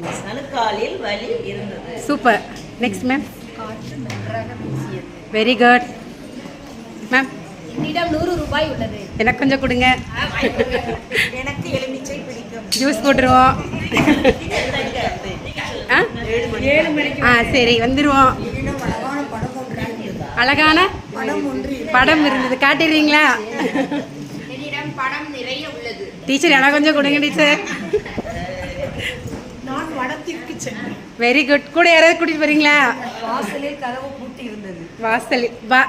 நலுக்காலில் வலி இருந்தது. Super. Next ma'am. காற்று நன்றாக வீசியது. Very good ma'am. என்னிடம் 100 ரூபாய் உள்ளது. எனக்கு கொஞ்சம் கொடுங்க. எனக்கு எலுமிச்சை பிடிக்கும். ஜூஸ் போட்டுருவோம். சரி வந்துடுவோம். அழகான படம் இருந்தது, காட்டிடுறீங்களா? என்னிடம் படம் நிறைய உள்ளது. டீச்சர் எனக்கு கொஞ்சம் கொடுங்க டீச்சர். நான் வடத்திற்கு சென்றேன். Very good. கூட யாராவது கூட்டிட்டு போறீங்களா? வாசலில் கதவு பூட்டி இருந்தது. வாசல் வா.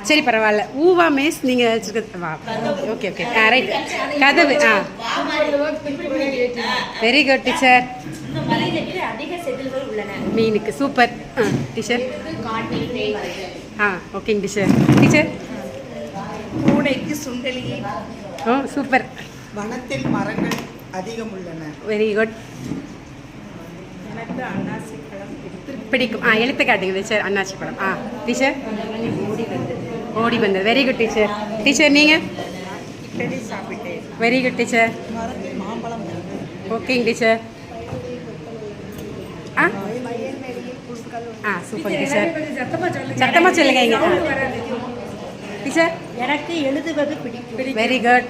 சரி பரவாயில்ல. ஊவா மிஸ் நீங்க வச்சிருக்க வா. Okay okay right. கதவு வெரி குட் டீச்சர். மீனுக்கு அதிக செதில்கள் உள்ளன. மீனுக்கு சூப்பர். டீச்சர் காட்டில் தேய். ஓகேங்க டீச்சர். டீச்சர் பூனைக்கு சுண்டலியை. ஓ சூப்பர். வனத்தில் மரங்கள் அதிகம் உள்ளன. Very good. எனக்கு அன்னாசி பழம் பிடிக்கும். எழுத்து காட்டுங்க டீச்சர். அன்னாசி பழம். டீச்சர் ஓடி வந்தது. Very good teacher. டீச்சர் நீங்கள்? இட்லி சாப்பிட்டேன். Very good teacher. மரத்தில் மாம்பழம் இருந்தது. ஓகேங்க டீச்சர். Super teacher. சத்தமாக சொல்லுங்க இங்க. டீச்சர் எனக்கு எழுதுவது பிடிக்கும். Very good.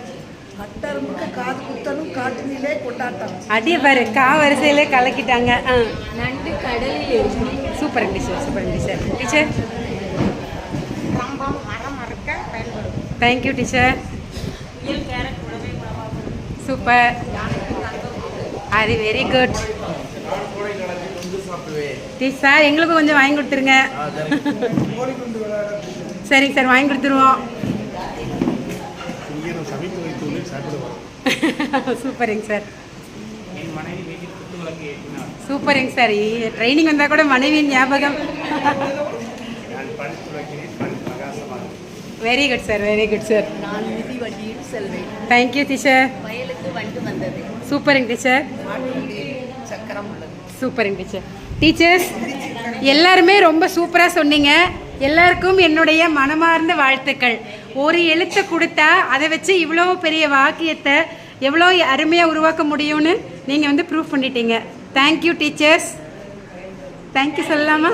கட்டருமுக்கு காது குத்தலும் காட்டினிலே கொண்டாட்டம். அடிய பாரு கா வரிசையிலே கலக்கிட்டாங்க. நண்டு கடலில் இருக்கும். Super teacher. Super teacher. Teacher ரம்பம் மரம் மறக்க பயன்படும். Thank you teacher. கேரட் உணவை உணவாகும். சூப்பர். அது வெரி குட் டீச்சர். எங்களுக்கு கொஞ்சம் வாங்கி கொடுத்துருங்க. சரிங்க சார் வாங்கி கொடுத்துருவோம். சூப்பரிங்க சார். சூப்பரிங்க சார். ட்ரைனிங் வந்தால் கூட மனைவியின் ஞாபகம். Very good sir. Very good sir. நான் மிதி வண்டியில் செல்வேன். Thank you teacher. வயலுக்கு வண்டு வந்தது. சூப்பரிங்க டீச்சர். சக்கரம் உள்ளது. சூப்பரிங்க டீச்சர். டீச்சர்ஸ் எல்லாருமே ரொம்ப சூப்பராக சொன்னீங்க. எல்லாருக்கும் என்னுடைய மனமார்ந்த வாழ்த்துக்கள். ஒரு எழுத்தை கொடுத்தா அதை வச்சு இவ்வளோ பெரிய வாக்கியத்தை எவ்வளோ அருமையாக உருவாக்க முடியும்னு நீங்கள் வந்து ப்ரூவ் பண்ணிட்டீங்க. Thank you teachers. தேங்க்யூ சொல்லலாமா?